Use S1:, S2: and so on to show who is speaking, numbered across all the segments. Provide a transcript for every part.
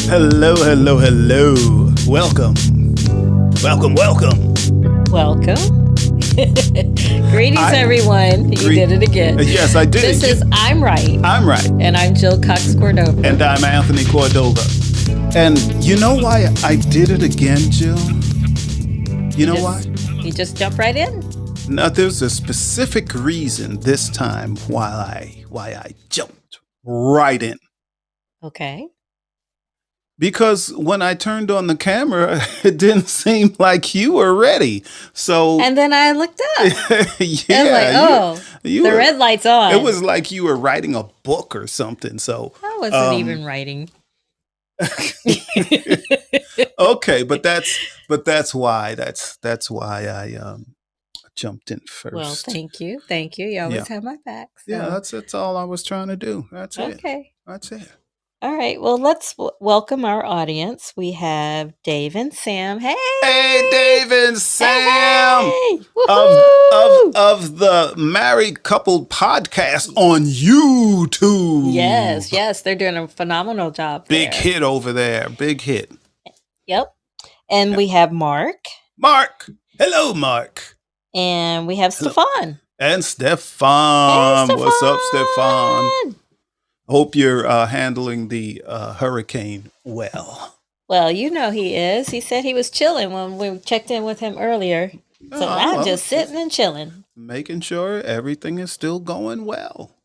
S1: Hello, hello, hello. Welcome. Welcome, welcome.
S2: Welcome. Greetings, everyone. You did it again.
S1: Yes, I did.
S2: This is I'm Right.
S1: I'm Right.
S2: And I'm Jill Cox Cordova.
S1: And I'm Anthony Cordova. And you know why I did it again, Jill? You know why?
S2: You just jump right in?
S1: No, there's a specific reason this time why I jumped right in.
S2: Okay.
S1: Because when I turned on the camera, it didn't seem like you were ready. So
S2: and then I looked up.
S1: Yeah,
S2: I was like, the red light's on.
S1: It was like you were writing a book or something. So
S2: I wasn't even writing.
S1: Okay, but that's why I jumped in first.
S2: Well, thank you. You always have my back. So.
S1: Yeah, that's all I was trying to do. That's it.
S2: Okay.
S1: That's it.
S2: All right. Well, let's welcome our audience. We have Dave and Sam. Hey,
S1: Dave and Sam
S2: hey.
S1: of the Married Couple podcast on YouTube.
S2: Yes, they're doing a phenomenal job.
S1: Big hit over there. Big hit.
S2: Yep. And we have Mark.
S1: Hello, Mark.
S2: And we have Stefan.
S1: And Stefan.
S2: Hey,
S1: What's up, Stefan? Hope you're handling the hurricane well.
S2: Well, you know he is. He said he was chilling when we checked in with him earlier. So I'm just sitting and chilling.
S1: Making sure everything is still going well.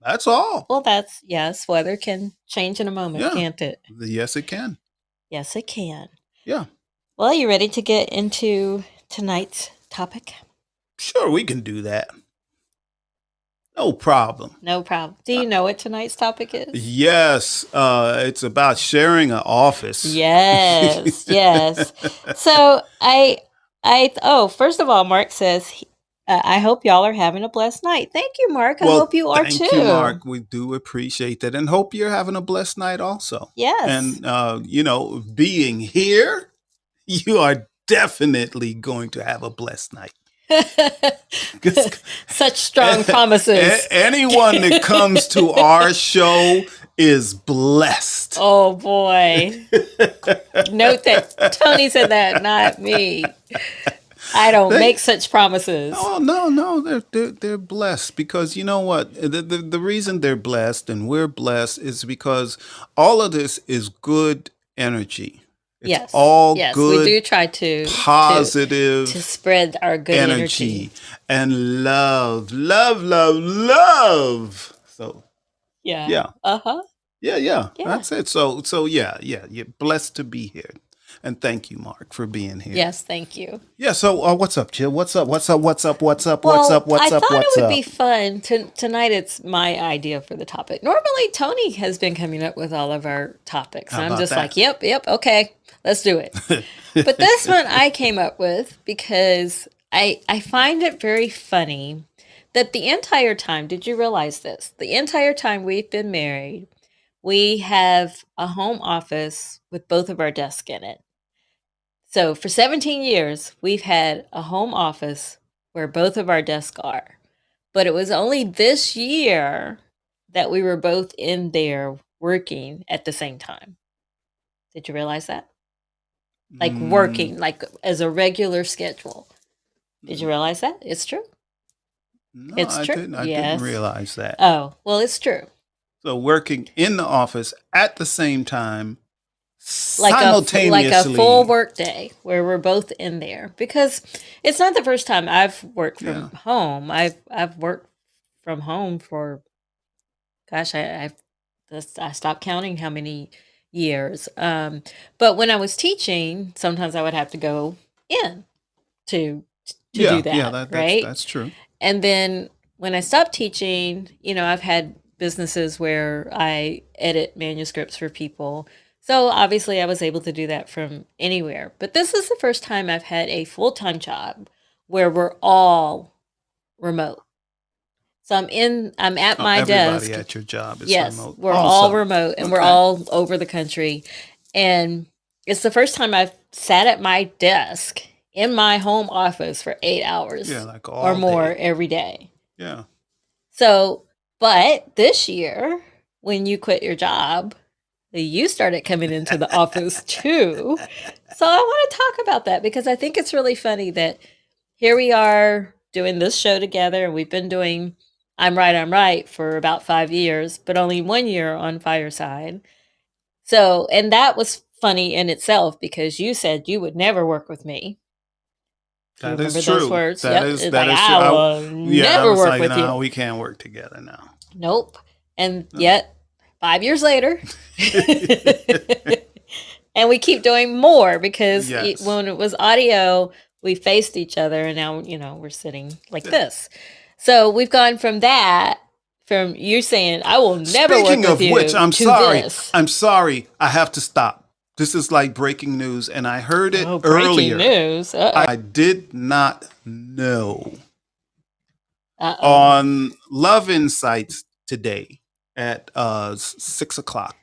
S1: That's all.
S2: Well, yes, weather can change in a moment, can't it?
S1: Yes, it can.
S2: Yes, it can.
S1: Yeah.
S2: Well, are you ready to get into tonight's topic?
S1: Sure, we can do that. No problem.
S2: Do you know what tonight's topic is?
S1: Yes. It's about sharing an office.
S2: Yes. So first of all, Mark says, I hope y'all are having a blessed night. Thank you, Mark. I hope you are too.
S1: Thank you, Mark. We do appreciate that and hope you're having a blessed night also.
S2: Yes.
S1: And, being here, you are definitely going to have a blessed night.
S2: Such strong promises.
S1: Anyone that comes to our show is blessed.
S2: Oh boy. Note that Tony said that, not me. I don't make such promises.
S1: Oh no, they're blessed because you know what? The reason they're blessed and we're blessed is because all of this is good energy. It's all good.
S2: We do try to
S1: positive
S2: to spread our good energy
S1: and love. So
S2: yeah.
S1: Yeah. That's it. So yeah. You're blessed to be here, and thank you, Mark, for being here.
S2: Yes, thank you.
S1: Yeah. So what's up, Jill? What's up?
S2: I thought it would be fun. Tonight it's my idea for the topic. Normally, Tony has been coming up with all of our topics. And I'm just like, yep, okay. Let's do it. But this one I came up with because I find it very funny that the entire time, did you realize this? The entire time we've been married, we have a home office with both of our desks in it. So for 17 years, we've had a home office where both of our desks are. But it was only this year that we were both in there working at the same time. Did you realize that? Like working, like as a regular schedule. Did you realize that? It's true.
S1: No,
S2: it's true.
S1: I didn't realize that.
S2: Oh, well, it's true.
S1: So working in the office at the same time, simultaneously.
S2: Like a full work day where we're both in there. Because it's not the first time I've worked from home. I've worked from home for, gosh, I stopped counting how many years. But when I was teaching, sometimes I would have to go in to do that. Yeah, right?
S1: That's true.
S2: And then when I stopped teaching, I've had businesses where I edit manuscripts for people. So obviously I was able to do that from anywhere. But this is the first time I've had a full-time job where we're all remote. So I'm at my desk.
S1: Everybody at your job is remote.
S2: We're all remote and we're all over the country. And it's the first time I've sat at my desk in my home office for 8 hours or more every day.
S1: Yeah.
S2: So, but this year, when you quit your job, you started coming into the office too. So I want to talk about that because I think it's really funny that here we are doing this show together, and we've been doing I'm Right for about 5 years, but only 1 year on Fireside. So, and that was funny in itself because you said you would never work with me.
S1: That is true.
S2: Those words?
S1: That is
S2: like,
S1: true.
S2: I will never work with you.
S1: We can't work together now.
S2: Nope. And yet, 5 years later, and we keep doing more because when it was audio, we faced each other, and now we're sitting like this. So we've gone from that. From you saying I will never work with you. Speaking of which,
S1: I'm sorry. I'm sorry. I have to stop. This is like breaking news, and I heard it earlier.
S2: Breaking news.
S1: I did not know. On Love Insights today at 6:00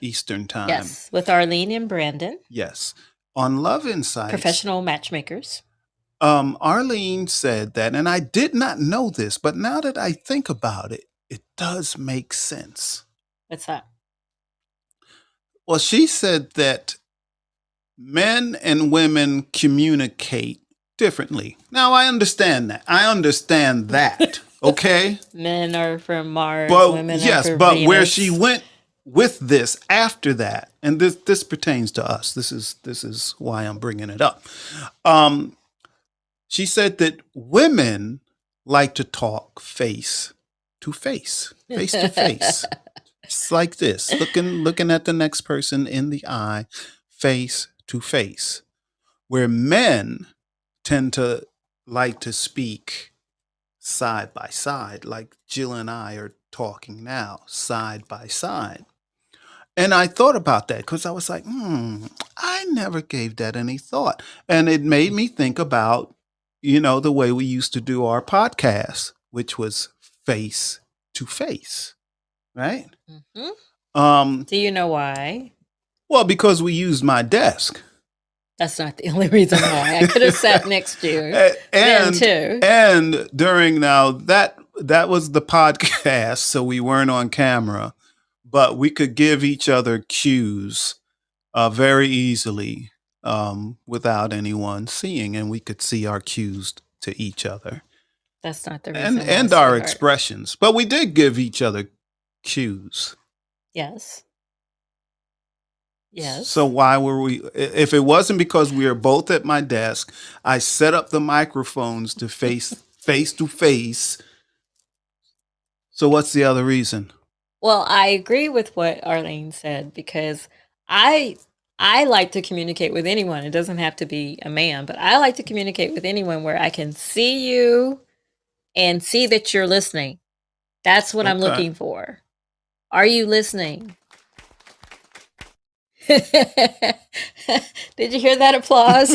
S2: Eastern
S1: time.
S2: Yes, with Arlene and Brandon.
S1: Yes, on Love Insights,
S2: professional matchmakers.
S1: Arlene said that, and I did not know this, but now that I think about it, it does make sense.
S2: What's that?
S1: Well, she said that men and women communicate differently. Now, I understand that. Okay?
S2: Men are from Mars,
S1: but
S2: women
S1: yes,
S2: are from
S1: but
S2: Venus.
S1: Where she went with this after that, and this pertains to us. This is why I'm bringing it up. She said that women like to talk face to face. It's like this, looking at the next person in the eye, face to face. Where men tend to like to speak side by side, like Jill and I are talking now, side by side. And I thought about that because I was like, I never gave that any thought. And it made me think about, the way we used to do our podcast, which was face to face, right?
S2: Mm-hmm. Do you know why?
S1: Well, because we used my desk.
S2: That's not the only reason why. I could have sat next to you then too.
S1: And during that was the podcast, so we weren't on camera, but we could give each other cues very easily without anyone seeing, and we could see our cues to each other.
S2: That's not the reason.
S1: And our expressions, but we did give each other cues.
S2: Yes. Yes.
S1: So why were we? If it wasn't because we were both at my desk, I set up the microphones to face to face. So what's the other reason?
S2: Well, I agree with what Arlene said because I like to communicate with anyone. It doesn't have to be a man, but I like to communicate with anyone where I can see you and see that you're listening. That's what I'm looking for. Are you listening? Did you hear that applause?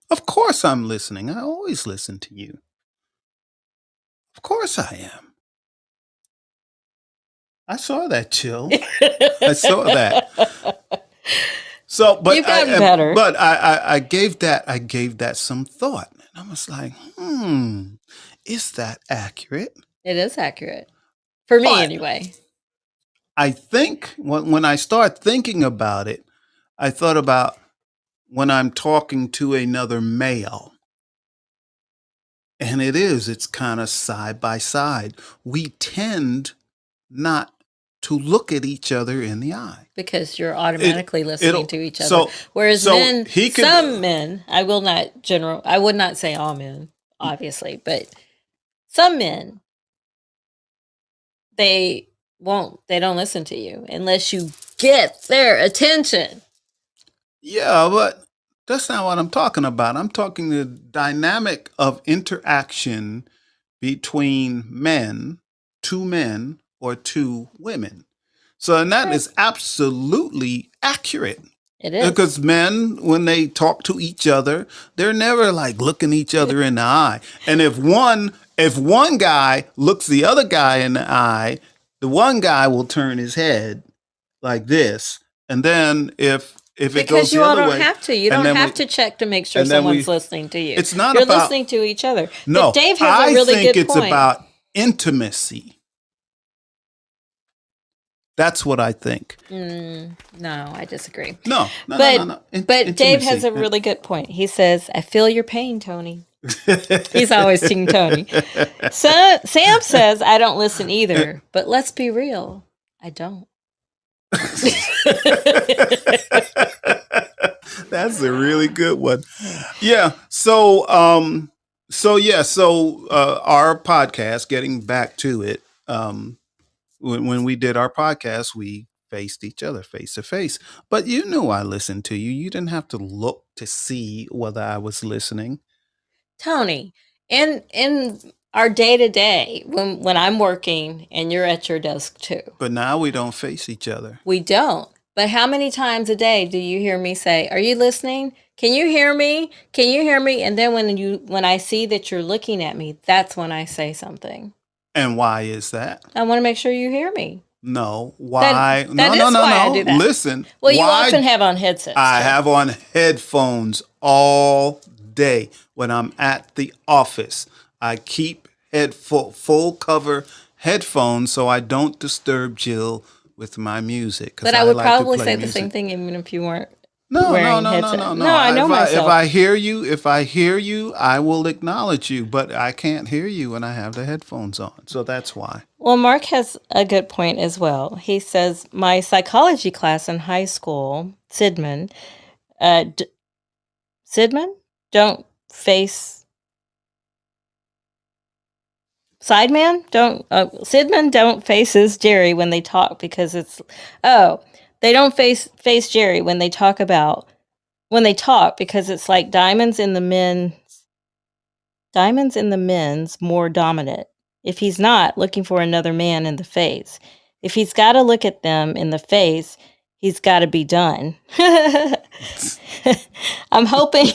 S1: Of course I'm listening. I always listen to you. Of course I am. I saw that, Jill. I saw that. So, but
S2: you've gotten better.
S1: But I gave that some thought, and I was like, is that accurate?
S2: It is accurate for me, anyway.
S1: I think when I start thinking about it, I thought about when I'm talking to another male. And it's kind of side by side. We tend not to look at each other in the eye.
S2: Because you're automatically listening to each other. Whereas some men, I would not say all men, obviously, but some men, they don't listen to you unless you get their attention.
S1: Yeah, but that's not what I'm talking about. I'm talking the dynamic of interaction between two men or two women. So, and that is absolutely accurate.
S2: It is.
S1: Because men, when they talk to each other, they're never like looking each other in the eye. And if one guy looks the other guy in the eye, the one guy will turn his head like this. And then if it goes the other way.
S2: You don't have to check to make sure someone's listening to you.
S1: It's not
S2: You're
S1: about
S2: listening to each other.
S1: No,
S2: but Dave has a really good point.
S1: intimacy. That's what I think.
S2: No, I disagree.
S1: No.
S2: But Dave has a really good point. He says, I feel your pain, Tony. He's always Team Tony. So Sam says, I don't listen either. But let's be real. I don't.
S1: That's a really good one. Yeah. So our podcast, getting back to it, when we did our podcast, we faced each other face to face. But you knew I listened to you. You didn't have to look to see whether I was listening.
S2: Tony, in our day to day, when I'm working and you're at your desk too.
S1: But now we don't face each other.
S2: We don't. But how many times a day do you hear me say, "Are you listening? Can you hear me? Can you hear me?" And then when I see that you're looking at me, that's when I say something.
S1: And why is that?
S2: I want to make sure you hear me.
S1: No. Why?
S2: No. I do that.
S1: Listen.
S2: Well, you often have on headsets.
S1: I have on headphones all day when I'm at the office. I keep full cover headphones so I don't disturb Jill with my music.
S2: But I would probably say the same thing even if you weren't.
S1: No.
S2: I know myself.
S1: If I hear you, I will acknowledge you, but I can't hear you when I have the headphones on. So that's why.
S2: Well, Mark has a good point as well. He says, my psychology class in high school, Sidman, don't face Sideman? Sidman don't faces Jerry when they talk because they don't face Jerry when they talk because it's like diamonds in the men's more dominant. If he's not looking for another man in the face, if he's got to look at them in the face, he's got to be done. I'm hoping.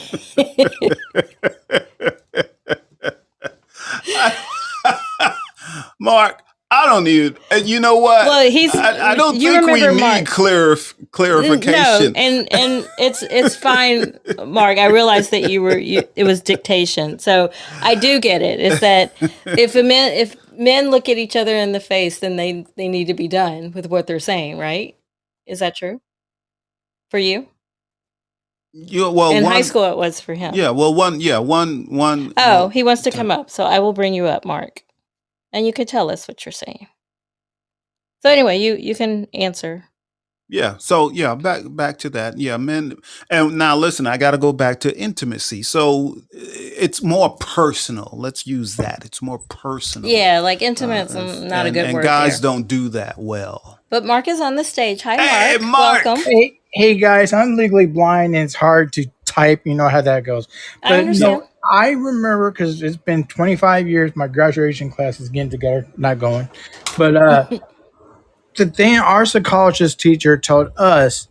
S1: Mark, I don't need. You know what?
S2: Well,
S1: I don't think we need clarification.
S2: No, and it's fine, Mark. I realized that it was dictation, so I do get it. It's that if men look at each other in the face, then they need to be done with what they're saying, right? Is that true for you? In high school, it was for him.
S1: Yeah. Well, one.
S2: Oh, he wants to come up, so I will bring you up, Mark. And you could tell us what you're saying. So anyway, you can answer.
S1: Yeah. So back to that. Yeah, men. And now listen, I got to go back to intimacy. So it's more personal. Let's use that. It's more personal.
S2: Yeah, like intimate's not a good word.
S1: And guys don't do that well.
S2: But Mark is on the stage. Hi, Mark.
S1: Hey, Mark.
S2: Welcome.
S3: Hey guys, I'm legally blind and it's hard to type. You know how that goes.
S2: But I understand.
S3: I remember because it's been 25 years. My graduation class is getting together, not going. But the thing our psychologist teacher told us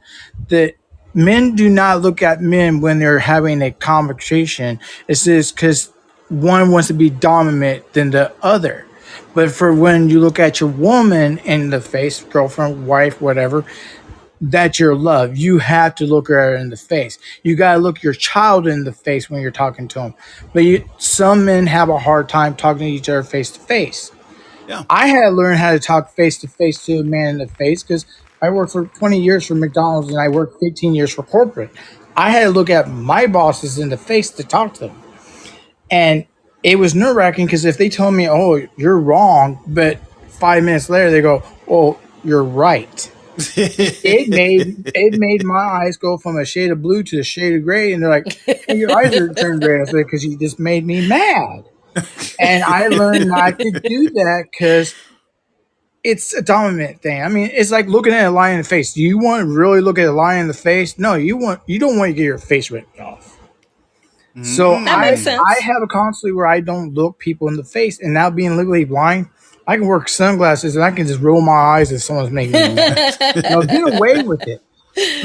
S3: that men do not look at men when they're having a conversation. It's just because one wants to be dominant than the other. But for when you look at your woman in the face, girlfriend, wife, whatever, that's your love. You have to look her in the face. You got to look your child in the face when you're talking to them. But some men have a hard time talking to each other face to face.
S1: Yeah.
S3: I had to learn how to talk face to face to a man in the face because I worked for 20 years for McDonald's and I worked 15 years for corporate. I had to look at my bosses in the face to talk to them. And it was nerve-wracking because if they told me, "Oh, you're wrong," but 5 minutes later they go, "Oh, you're right." it made my eyes go from a shade of blue to a shade of gray, and they're like, "Hey, your eyes are turned gray." I said, "Because you just made me mad." And I learned not to do that because it's a dominant thing. I mean, it's like looking at a lion in the face. Do you want to really look at a lion in the face? No, you don't want to get your face ripped off. So
S2: That makes sense.
S3: I have a constantly where I don't look people in the face, and now being legally blind, I can wear sunglasses and I can just roll my eyes if someone's making me mad. Get away with it.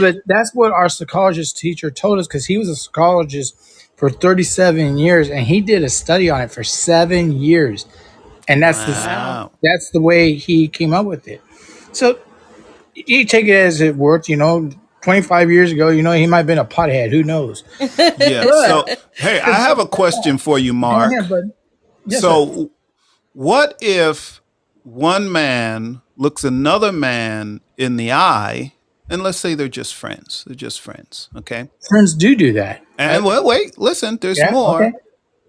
S3: But that's what our psychologist teacher told us because he was a psychologist for 37 years and he did a study on it for 7 years. And that's that's the way he came up with it. So you take it as it worked, 25 years ago, he might have been a pothead. Who knows?
S1: Yeah. So, hey, I have a question for you, Mark.
S3: Yes,
S1: so, What if one man looks another man in the eye, and let's say they're just friends. They're just friends, okay?
S3: Friends do that.
S1: And well, wait, listen, there's
S3: Yeah. Okay.
S1: more.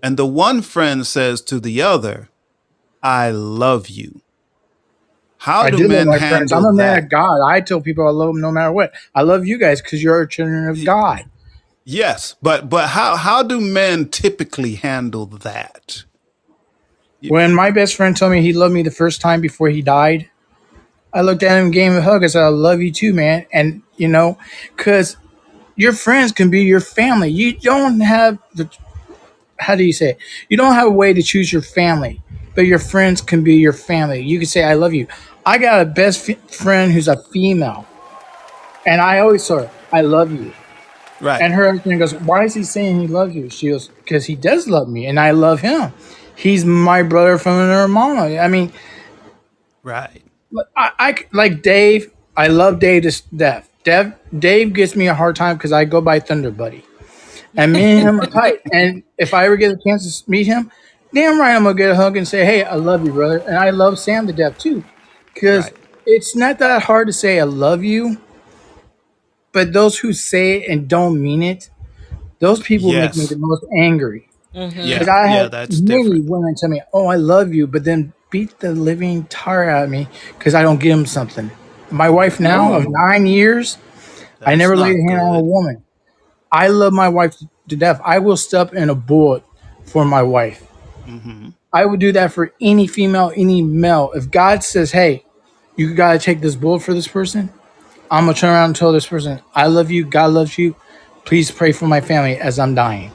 S1: And the one friend says to the other, "I love you." How
S3: I
S1: do
S3: do love
S1: men
S3: my friends. I'm
S1: handle
S3: a man of
S1: that?
S3: God. I tell people I love them no matter what. I love you guys because you're children of God.
S1: Yes, but how do men typically handle that?
S3: When my best friend told me he loved me the first time before he died, I looked at him, gave him a hug. I said, "I love you too, man." And because your friends can be your family. You don't have how do you say it? You don't have a way to choose your family, but your friends can be your family. You can say, "I love you." I got a best friend who's a female, and I always told her, "I love you."
S1: Right.
S3: And her husband goes, "Why is he saying he loves you?" She goes, "Because he does love me, and I love him. He's my brother from another mama." I mean,
S1: Right.
S3: I like Dave. I love Dave to death. Dave gives me a hard time because I go by Thunder Buddy. And me and him are tight. And if I ever get a chance to meet him, damn right I'm going to get a hug and say, "Hey, I love you, brother." And I love Sam to death too. Because
S1: Right.
S3: it's not that hard to say I love you. But those who say it and don't mean it, those people make me the
S1: Yes.
S3: most angry. Because
S1: Yeah.
S3: I
S1: Yeah,
S3: have
S1: that's
S3: many
S1: different.
S3: women tell me, "Oh, I love you," but then beat the living tar out of me because I don't give them something. My wife now of
S1: Ooh,
S3: 9 years, I
S1: that's
S3: never laid
S1: not
S3: a hand on a
S1: good.
S3: woman. I love my wife to death. I will step in a bullet for my wife.
S1: Hmm.
S3: I would do that for any female, any male. If God says, "Hey, you got to take this bullet for this person," I'm going to turn around and tell this person, "I love you. God loves you. Please pray for my family as I'm dying."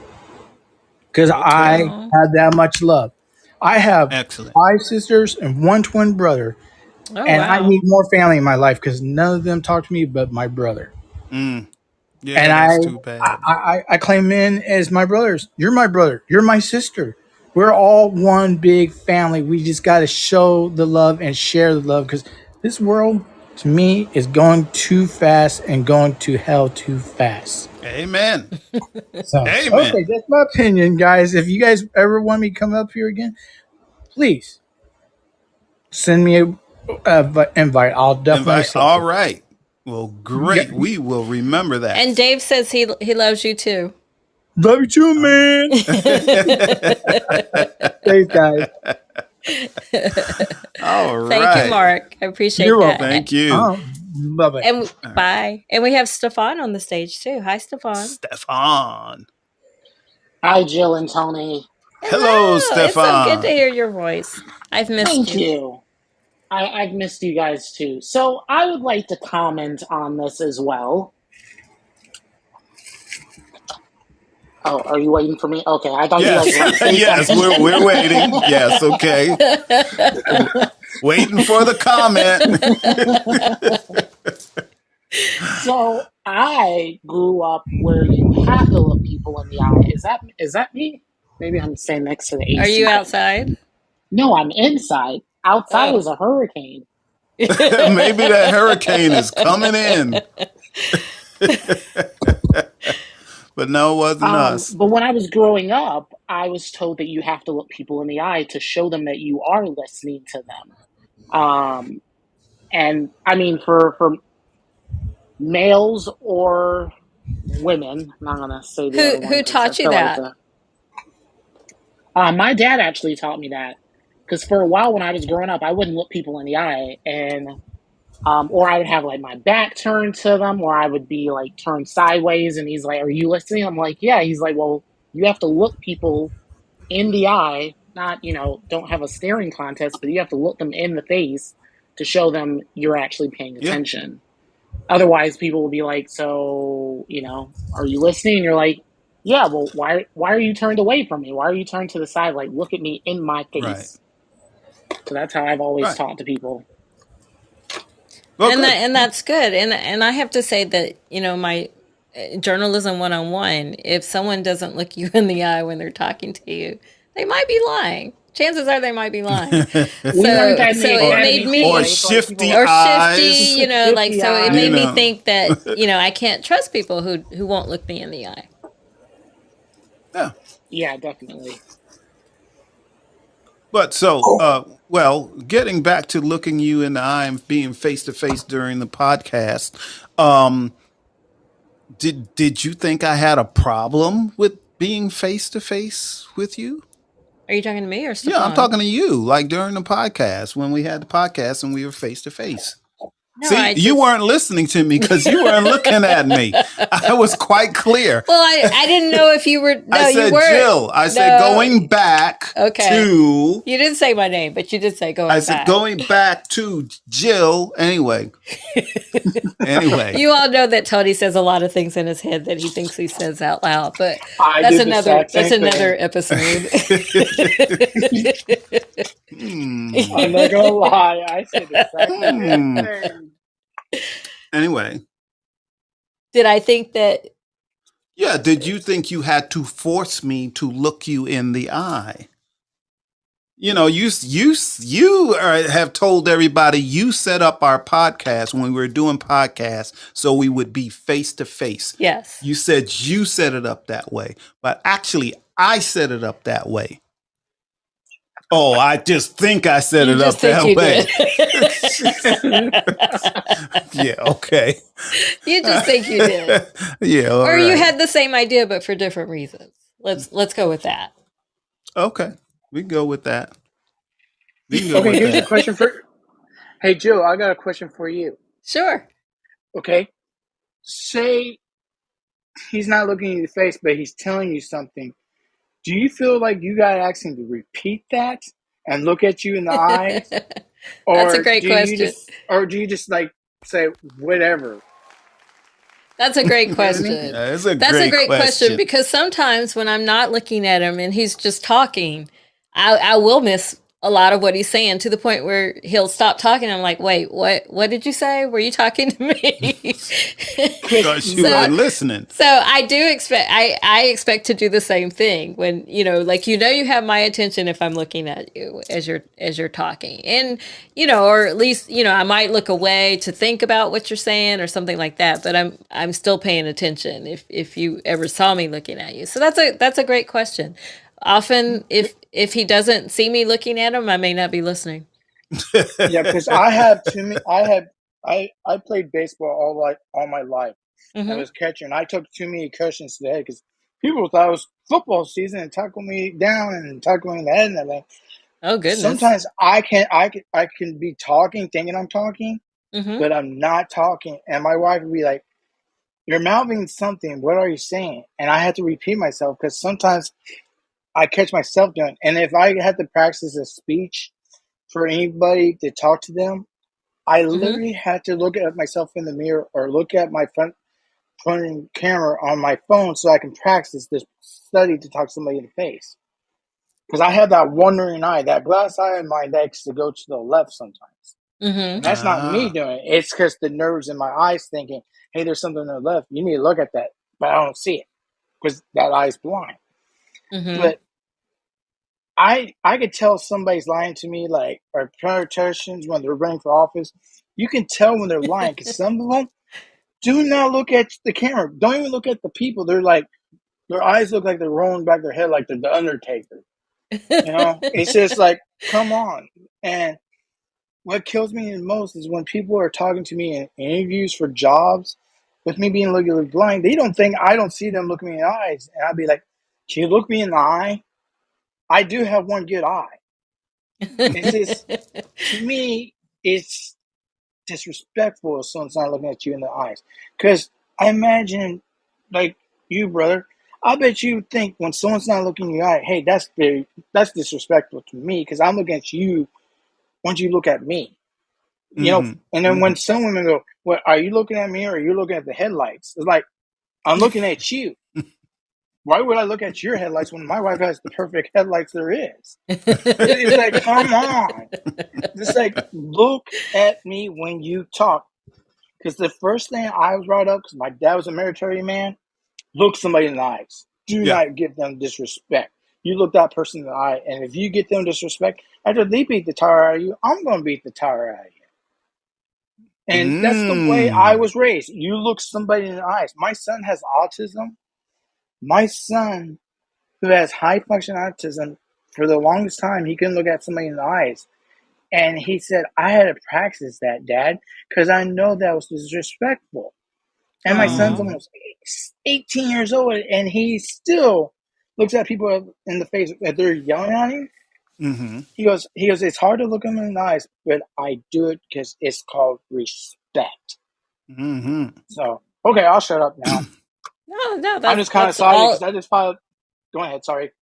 S3: Because I
S1: Okay.
S2: Oh,
S3: have that much love. I have
S1: Excellent.
S3: 5 sisters and one twin brother,
S2: oh
S3: and I
S2: wow.
S3: need more family in my life because none of them talk to me but my brother.
S1: Mm.
S3: And
S1: Yeah, that's too bad.
S3: I claim men as my brothers. You're my brother. You're my sister. We're all one big family. We just got to show the love and share the love because this world, to me, is going too fast and going to hell too fast.
S1: Amen.
S3: So, okay,
S1: Amen.
S3: that's my opinion, guys. If you guys ever want me to come up here again, please send me a invite. I'll definitely
S1: Invite.
S3: accept
S1: All
S3: it.
S1: right. Well,
S3: Yeah,
S1: great. We will remember that.
S2: And Dave says he loves you too.
S3: love you too, man. Thanks, guys.
S1: All
S2: Thank you,
S1: right.
S2: Mark. I
S3: You're
S2: appreciate
S3: welcome.
S2: that.
S1: Thank you.
S3: Bye bye.
S2: And
S1: All right.
S2: bye. And we have Stefan on the stage too. Hi, Stefan.
S1: Stefan.
S4: Hi, Jill and Tony.
S1: Hello,
S2: Hello. It's so good to
S1: Stefan.
S2: hear your voice. I've missed
S4: Thank
S2: you.
S4: you. I've missed you guys too. So I would like to comment on this as well. Oh, are you waiting for me? Okay, I thought you guys
S1: Yes.
S4: were going to say
S1: Yes,
S4: something.
S1: we're waiting. Yes, okay. Waiting for the comment.
S4: So I grew up where you have to look people in the eye. Is that me? Maybe I'm staying next to the
S2: Are
S4: AC
S2: you
S4: vent.
S2: outside?
S4: No, I'm inside. Outside
S2: Oh.
S4: is a hurricane.
S1: Maybe that hurricane is coming in. But no, it wasn't us.
S4: But when I was growing up, I was told that you have to look people in the eye to show them that you are listening to them. And I mean, for males or women, I'm not gonna say the other one
S2: Who
S4: because I
S2: taught you
S4: feel like
S2: that?
S4: my dad actually taught me that because for a while when I was growing up, I wouldn't look people in the eye, and or I would have like my back turned to them, or I would be like turned sideways, and he's like, "Are you listening?" I'm like, "Yeah." He's like, "Well, you have to look people in the eye, not, don't have a staring contest, but you have to look them in the face to show them you're actually paying
S1: Yeah.
S4: attention. Otherwise, people will be like, so, are you listening?" And you're like, "Yeah, well, why are you turned away from me? Why are you turned to the side? Like, look at me in my
S1: Right.
S4: face." So that's how I've always
S1: Right.
S4: taught to people.
S1: Well,
S2: And
S1: good.
S2: that's good. And I have to say that, my journalism 101, if someone doesn't look you in the eye when they're talking to you, they might be lying. Chances are they might be lying.
S4: We learned that in
S2: So
S4: the
S2: it made
S4: academy too,
S1: or
S2: me,
S4: right? It's like
S1: shifty
S4: people
S2: or
S1: eyes.
S2: shifty,
S4: shifty
S2: so it made
S4: eyes.
S2: me think that, I can't trust people who won't look me in the eye.
S1: Yeah.
S4: Yeah, definitely.
S1: But well, getting back to looking you in the eye and being face to face during the podcast, um, did you think I had a problem with being face to face with you?
S2: Are you talking to me or
S1: Yeah, I'm
S2: Stefan?
S1: talking to you. Like during the podcast when we had the podcast and we were face to face.
S2: No,
S1: See, you weren't listening to me because you weren't looking at me. I was quite clear.
S2: Well, I didn't know if you were. No,
S1: I said
S2: you weren't.
S1: Jill. I said going back to.
S2: You didn't say my name, but you did say going back.
S1: I said going back to Jill. Anyway.
S2: You all know that Tony says a lot of things in his head that he thinks he says out loud, but
S3: that's
S2: another episode.
S3: I'm not gonna lie, I said the exact same thing.
S1: Anyway.
S2: Did I think that?
S1: Yeah, did you think you had to force me to look you in the eye? You know, you have told everybody you set up our podcast when we were doing podcasts so we would be face to face.
S2: Yes.
S1: You said you set it up that way, but actually I set it up that way. Oh, I just think I set it up that way. Yeah, okay.
S2: You just think you did.
S1: Yeah,
S2: or you had the same idea but for different reasons. Let's go with that.
S1: Okay. We can go with that.
S3: Okay, here's a question for. Hey, Jill, I got a question for you.
S2: Sure.
S3: Okay. Say he's not looking in your face, but he's telling you something. Do you feel like you got to ask him to repeat that and look at you in the eyes?
S2: That's a great question.
S3: Or do you just like say whatever?
S2: That's a great question.
S1: That's a great question
S2: because sometimes when I'm not looking at him and he's just talking, I will miss a lot of what he's saying to the point where he'll stop talking. I'm like, wait, what did you say? Were you talking to me?
S1: Because you weren't listening.
S2: So I do expect, I expect to do the same thing when, you have my attention if I'm looking at you as you're talking. And, or at least, I might look away to think about what you're saying or something like that, but I'm still paying attention if you ever saw me looking at you. So that's a great question. Often, if he doesn't see me looking at him, I may not be listening.
S3: Yeah, because I played baseball all my life. Mm-hmm. I was catcher, and I took too many cushions to the head because people thought it was football season and tackled me down and tackled me in the head and everything.
S2: Oh goodness!
S3: Sometimes I can be talking, thinking I'm talking, mm-hmm. but I'm not talking, and my wife would be like, "You're mouthing something. What are you saying?" And I had to repeat myself because sometimes I catch myself doing it. And if I had to practice a speech for anybody to talk to them, I literally had to look at myself in the mirror or look at my front camera on my phone so I can practice this study to talk to somebody in the face. Because I have that wandering eye, that glass eye in my neck to go to the left sometimes. Mm-hmm. And that's not me doing it. It's because the nerves in my eyes thinking, hey, there's something to the left. You need to look at that. But I don't see it because that eye's blind. Mm-hmm. But I could tell somebody's lying to me, like our politicians when they're running for office. You can tell when they're lying because some of them do not look at the camera. Don't even look at the people. They're like, their eyes look like they're rolling back their head like they're the Undertaker. It's just like, come on. And what kills me the most is when people are talking to me in interviews for jobs with me being legally blind. They don't think I don't see them looking me in the eyes. And I'd be like, can you look me in the eye? I do have one good eye. It's just, to me, it's disrespectful if someone's not looking at you in the eyes. Because I imagine, like you, brother, I bet you think when someone's not looking in your eye, hey, that's disrespectful to me because I'm looking at you once you look at me. And then when some women go, well, are you looking at me or are you looking at the headlights? It's like, I'm looking at you. Why would I look at your headlights when my wife has the perfect headlights there is? It's like, come on. It's like, look at me when you talk. Because the first thing I was brought up, because my dad was a military man, look somebody in the eyes. Do not give them disrespect. You look that person in the eye, and if you get them disrespect, after they beat the tar out of you, I'm going to beat the tar out of you. And that's the way I was raised. You look somebody in the eyes. My son has autism. My son, who has high function autism, for the longest time, he couldn't look at somebody in the eyes. And he said, I had to practice that, Dad, because I know that was disrespectful. And my son's almost 18 years old, and he still looks at people in the face that they're yelling at him.
S1: Mm-hmm.
S3: He goes, it's hard to look them in the eyes, but I do it because it's called respect.
S1: Mm-hmm.
S3: So, okay, I'll shut up now.
S2: No,
S3: I'm just kind of excited because I just filed. Go ahead, sorry.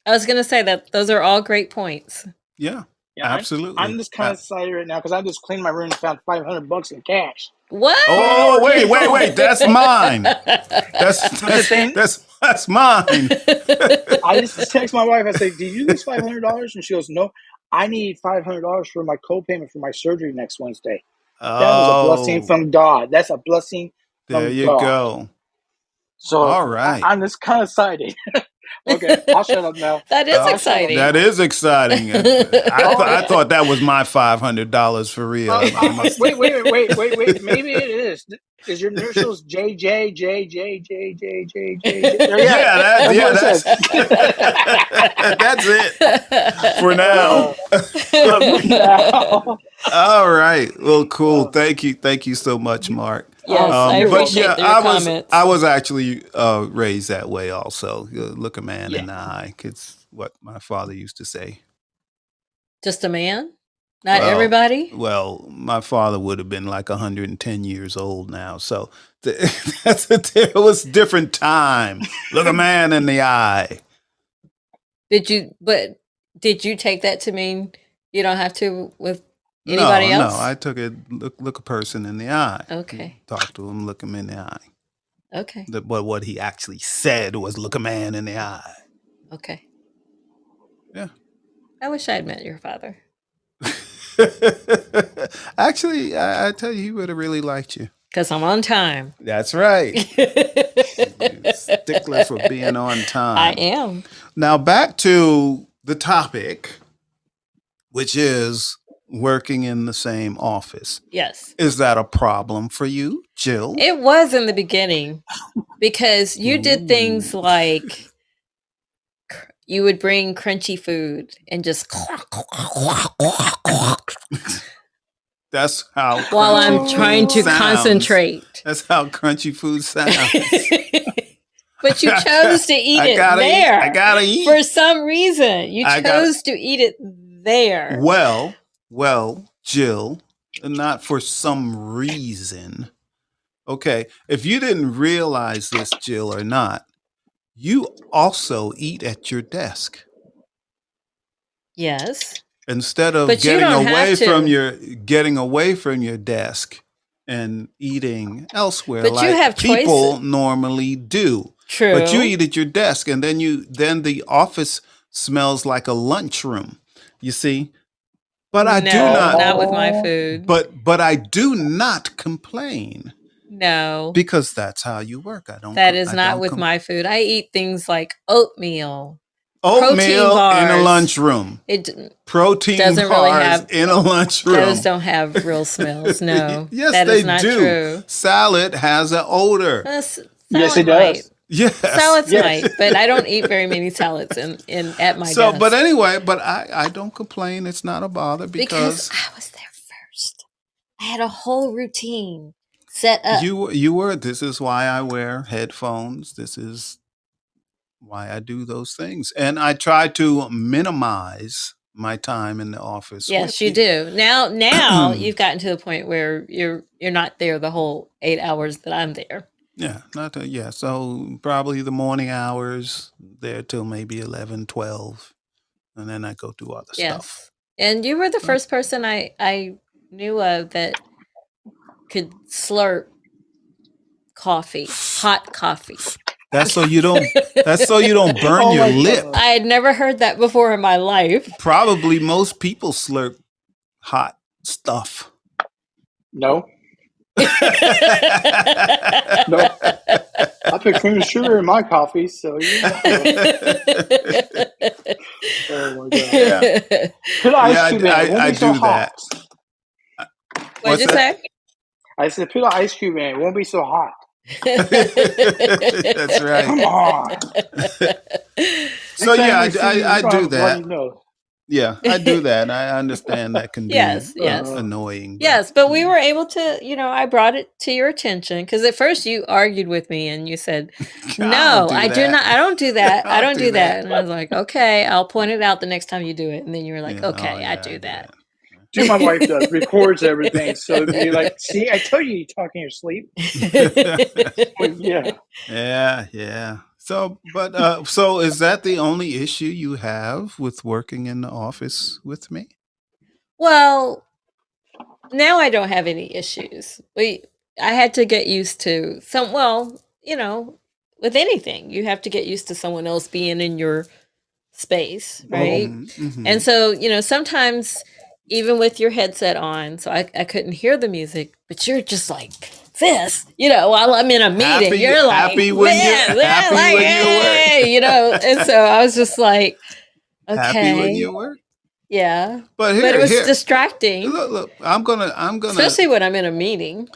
S2: I was going to say that those are all great points.
S1: Yeah, absolutely.
S3: I'm just kind of excited right now because I just cleaned my room and found $500 in cash.
S2: What?
S1: Oh, wait! That's mine. That's mine.
S3: I just text my wife. I say, "Did you lose $500?" And she goes, "No, I need $500 for my co-payment for my surgery next Wednesday." That was a blessing from God. That's a blessing from God.
S1: There you go.
S3: So,
S1: all right.
S3: I'm just kind of excited. Okay, I'll shut up now.
S2: That is exciting.
S1: That is exciting. I thought that was my $500 for real.
S3: Wait. Maybe it is. Is your initials JJ?
S1: Yeah, that's it for now. All right. Well, cool. Thank you so much, Mark.
S2: Yes, I appreciate your comments.
S1: I was actually raised that way also. Look a man in the eye. It's what my father used to say.
S2: Just a man? Not everybody?
S1: Well, my father would have been like 110 years old now. So it was a different time. Look a man in the eye.
S2: Did you take that to mean you don't have to with anybody else?
S1: No, I took it, look a person in the eye.
S2: Okay.
S1: Talk to him, look him in the eye.
S2: Okay.
S1: But what he actually said was look a man in the eye.
S2: Okay.
S1: Yeah.
S2: I wish I had met your father.
S1: Actually, I tell you, he would have really liked you.
S2: Because I'm on time.
S1: That's right. Stickler for being on time.
S2: I am.
S1: Now back to the topic, which is working in the same office.
S2: Yes.
S1: Is that a problem for you, Jill?
S2: It was in the beginning because you did things like you would bring crunchy food and just
S1: That's how
S2: while I'm trying to concentrate.
S1: That's how crunchy food sounds.
S2: But you chose to eat it there.
S1: I gotta eat.
S2: For some reason. You chose to eat it there.
S1: Well, Jill, not for some reason. Okay, if you didn't realize this, Jill, or not, you also eat at your desk.
S2: Yes.
S1: Instead of getting away from your desk and eating elsewhere,
S2: but
S1: like
S2: you have
S1: people
S2: choices.
S1: Normally do.
S2: True.
S1: But you eat at your desk, and then the office smells like a lunchroom. You see. But I do
S2: not with my food.
S1: But I do not complain.
S2: No.
S1: Because that's how you work.
S2: That is not with my food. I eat things like oatmeal.
S1: Oatmeal in a lunchroom. Protein
S2: doesn't
S1: bars
S2: really have,
S1: in a lunchroom.
S2: Those don't have real smells. No.
S1: Yes,
S2: that
S1: they
S2: is not
S1: do.
S2: True.
S1: Salad has an odor.
S3: Yes, it does.
S1: Yes.
S2: Salads might, but I don't eat very many salads at my desk.
S1: But anyway, I don't complain. It's not a bother because
S2: I was there first. I had a whole routine set up.
S1: You were. This is why I wear headphones. This is why I do those things. And I try to minimize my time in the office.
S2: Yes, you do. Now you've gotten to the point where you're not there the whole 8 hours that I'm there.
S1: Yeah, so probably the morning hours there till maybe 11, 12. And then I go do other stuff.
S2: And you were the first person I knew of that could slurp coffee, hot coffee.
S1: That's so you don't burn your lip.
S2: I had never heard that before in my life.
S1: Probably most people slurp hot stuff.
S3: No. No. I put cream and sugar in my coffee, so yeah. Oh my god. Yeah. Put ice cube in.
S1: I do that.
S2: What'd you say?
S3: I said put an ice cube in. It won't be so hot.
S1: That's right.
S3: Come on.
S1: So
S5: Next time
S1: yeah,
S5: we see you,
S1: I
S5: we're
S1: do
S5: gonna run
S1: that.
S5: your nose.
S1: Yeah, I do that. I understand that can be
S2: Yes, yes.
S1: annoying, but
S2: Yes, but we were able to, I brought it to your attention because at first you argued with me and you said,
S1: I don't
S2: "No,
S1: do
S2: I do
S1: that.
S2: not. I don't do that.
S1: I
S2: I
S1: don't
S2: don't
S1: do
S2: do that."
S1: that.
S2: And I was like, "Okay, I'll point it out the next time you do it." And then you were like,
S1: Yeah. Oh
S2: "Okay, I
S1: yeah, I
S2: do
S1: do
S2: that."
S1: that.
S5: See what my wife does, records everything. So you're like, see, I told you talk in your sleep. Well, yeah.
S1: Yeah, yeah. So, but so is that the only issue you have with working in the office with me?
S2: Well, now I don't have any issues. I had to get used to with anything, you have to get used to someone else being in your space, right?
S1: Mm-hmm. Mm-hmm.
S2: And so, sometimes even with your headset on, so I couldn't hear the music, but you're just like this, while I'm in a meeting, you're like,
S1: happy when you
S2: this,
S1: happy
S2: like,
S1: when you work.
S2: hey, and so I was just like,
S1: Happy when
S2: okay,
S1: you work.
S2: yeah.
S1: But
S2: But it was
S1: here,
S2: distracting,
S1: look. I'm gonna,
S2: especially when I'm in a meeting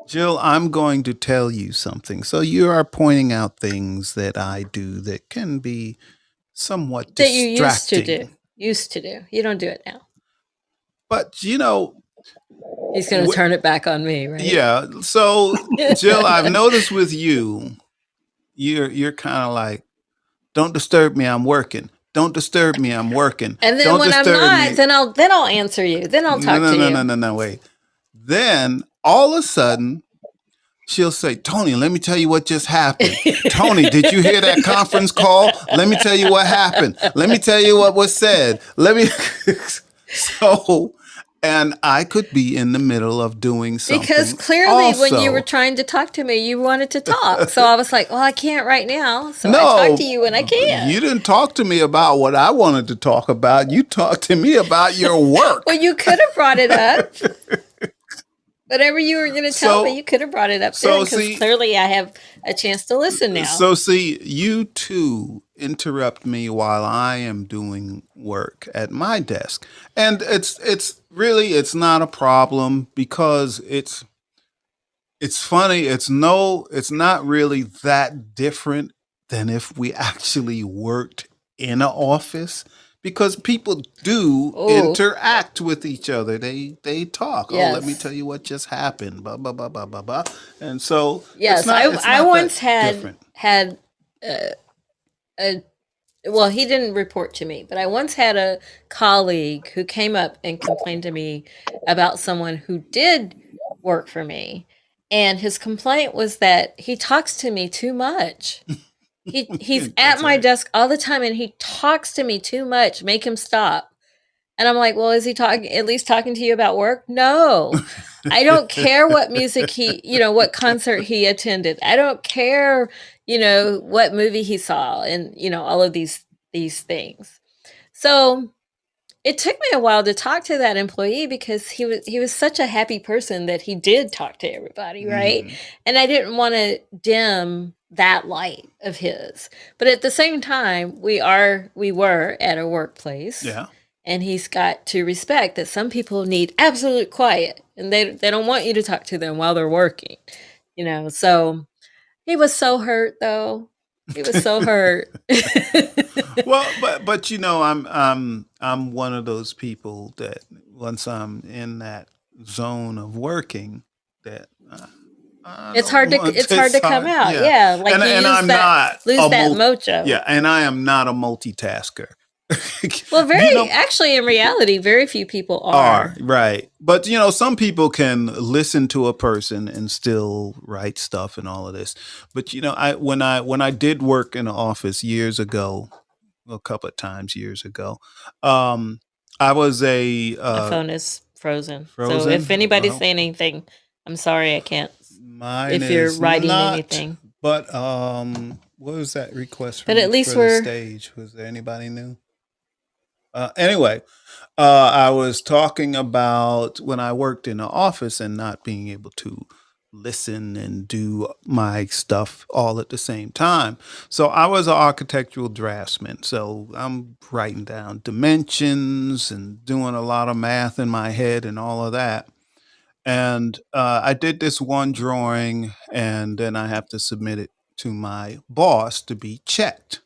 S1: Jill. I'm going to tell you something. So you are pointing out things that I do that can be somewhat
S2: that you used to
S1: distracting.
S2: do. Used to do. You don't do it now.
S1: But
S2: He's going to turn it back on me, right?
S1: yeah. So Jill, I've noticed with you, you're kind of like, don't disturb me, I'm working. Don't disturb me, I'm working.
S2: And then
S1: Don't
S2: when I'm
S1: disturb
S2: not,
S1: me.
S2: then I'll answer you. Then I'll talk to you.
S1: No, wait. Then all of a sudden, she'll say, Tony, let me tell you what just happened. Tony, did you hear that conference call? Let me tell you what happened. Let me tell you what was said. And I could be in the middle of doing something.
S2: Because clearly when you were trying to talk to me, you wanted to talk. So I was like, well, I can't right now. So I talk to you when I can.
S1: You didn't talk to me about what I wanted to talk about. You talked to me about your work.
S2: Well, you could have brought it up. Whatever you were going to tell me, you could have brought it up then, because clearly I have a chance to listen now.
S1: So see, you too interrupt me while I am doing work at my desk. And it's not a problem because it's funny. It's not really that different than if we actually worked in an office. Because people do interact with each other. They talk. Yes. Oh, let me tell you what just happened. Blah, blah, blah, blah, blah, blah. And so
S2: yes, I once had well, he didn't report to me, but I once had a colleague who came up and complained to me about someone who did work for me. And his complaint was that he talks to me too much. He's at my desk all the time and he talks to me too much. Make him stop. And I'm like, well, is he at least talking to you about work? No. I don't care what music what concert he attended. I don't care, what movie he saw and, all of these things. So it took me a while to talk to that employee because he was such a happy person that he did talk to everybody, right? Mm. And I didn't want to dim that light of his. But at the same time, we were at a workplace.
S1: Yeah.
S2: And he's got to respect that some people need absolute quiet and they don't want you to talk to them while they're working. So he was so hurt though. He was so hurt.
S1: Well, but I'm one of those people that once I'm in that zone of working, that
S2: it's hard to come out. Yeah, like
S1: and I'm not
S2: lose that mojo.
S1: Yeah, and I am not a multitasker.
S2: Well, actually, in reality, very few people are.
S1: Right. But, some people can listen to a person and still write stuff and all of this. But, when I did work in an office years ago, a couple of times years ago, I was
S2: my phone is frozen. So if anybody's saying anything, I'm sorry, I can't.
S1: Mine
S2: if you're writing anything.
S1: But what was that request
S2: but at least
S1: for the stage? Was there anybody new? Anyway, I was talking about when I worked in the office and not being able to listen and do my stuff all at the same time. So I was an architectural draftsman. So I'm writing down dimensions and doing a lot of math in my head and all of that. And I did this one drawing and then I have to submit it to my boss to be checked.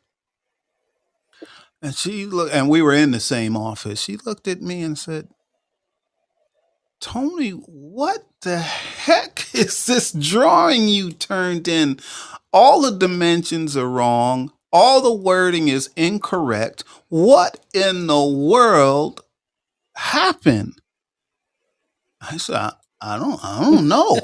S1: And she looked, and we were in the same office. She looked at me and said, Tony, what the heck is this drawing you turned in? All the dimensions are wrong. All the wording is incorrect. What in the world happened? I said, I don't know.